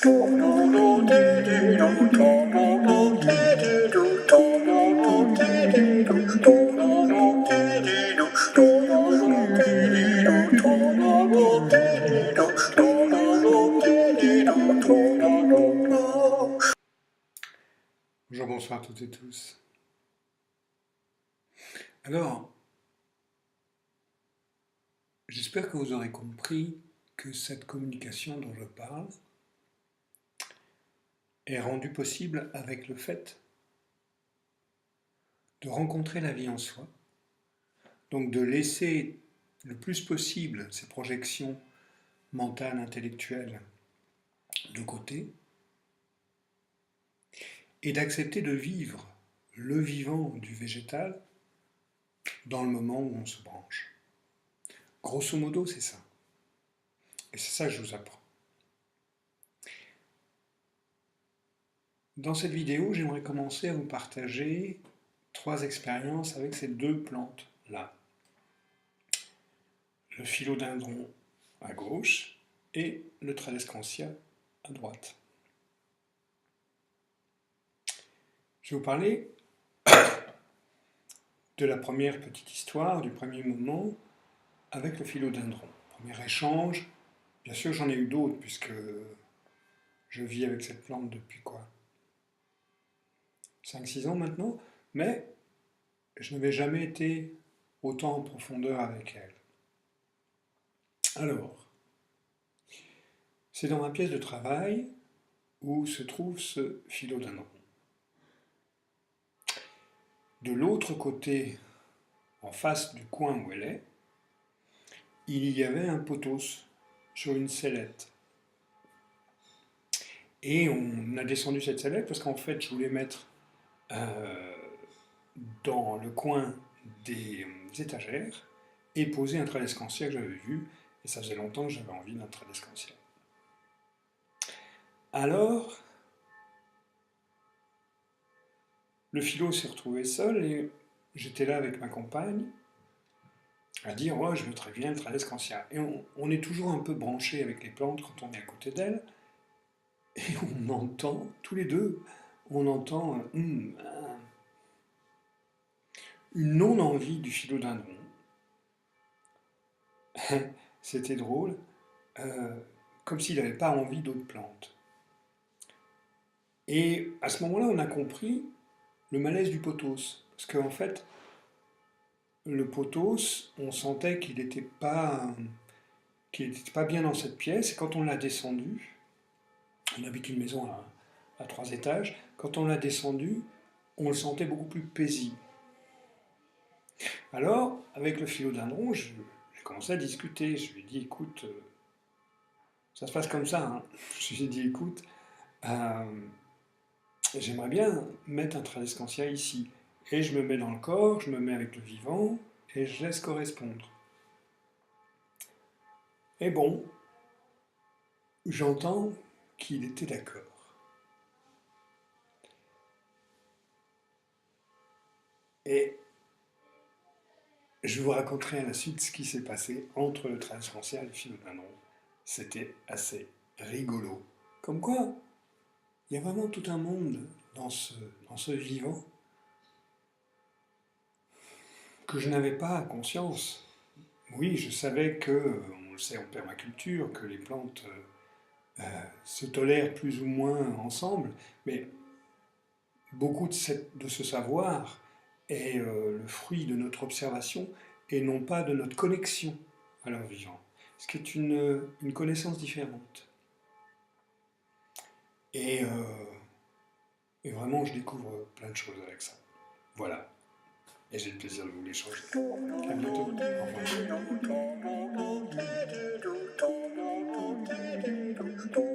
Bonjour, bonsoir à toutes et tous. Alors, j'espère que vous aurez compris que cette communication dont je parle est rendue possible avec le fait de rencontrer la vie en soi, donc de laisser le plus possible ces projections mentales, intellectuelles de côté, et d'accepter de vivre le vivant du végétal dans le moment où on se branche. Grosso modo, c'est ça. Et c'est ça que je vous apprends. Dans cette vidéo, j'aimerais commencer à vous partager 3 expériences avec ces 2 plantes-là. Le philodendron à gauche et le tradescantia à droite. Je vais vous parler de la première petite histoire, du premier moment avec le philodendron. Premier échange, bien sûr j'en ai eu d'autres puisque je vis avec cette plante depuis quoi 5-6 ans maintenant, mais je n'avais jamais été autant en profondeur avec elle. Alors, c'est dans ma pièce de travail où se trouve ce philodendron. De l'autre côté, en face du coin où elle est, il y avait un pothos sur une sellette. Et on a descendu cette sellette parce qu'en fait, je voulais mettre dans le coin des étagères et poser un tradescantia que j'avais vu, et ça faisait longtemps que j'avais envie d'un tradescantia. Alors, le philo s'est retrouvé seul et j'étais là avec ma compagne à dire « ouais, je mettrais bien le tradescantia ». Et on est toujours un peu branché avec les plantes quand on est à côté d'elles, et on entend, tous les deux, on entend une non-envie du philodendron. C'était drôle, comme s'il n'avait pas envie d'autres plantes. Et à ce moment-là, on a compris le malaise du pothos. Parce qu'en fait, le pothos, on sentait qu'il n'était pas bien dans cette pièce. Et quand on l'a descendu, on habite une maison à 3 étages, quand on l'a descendu, on le sentait beaucoup plus paisible. Alors, avec le philodendron, j'ai commencé à discuter. Je lui ai dit, écoute, ça se passe comme ça. Hein. Je lui ai dit, écoute, j'aimerais bien mettre un tradescantia ici. Et je me mets dans le corps, je me mets avec le vivant, et je laisse correspondre. Et bon, j'entends qu'il était d'accord. Et je vous raconterai à la suite ce qui s'est passé entre le tradescantia et le philodendron. C'était assez rigolo. Comme quoi, il y a vraiment tout un monde dans ce vivant que je n'avais pas conscience. Oui, je savais que, on le sait en permaculture, que les plantes se tolèrent plus ou moins ensemble, mais beaucoup de ce savoir est le fruit de notre observation et non pas de notre connexion à leur vivant, ce qui est une connaissance différente. Et vraiment, je découvre plein de choses avec ça. Voilà. Et j'ai le plaisir de vous l'échanger. À bientôt. Au revoir.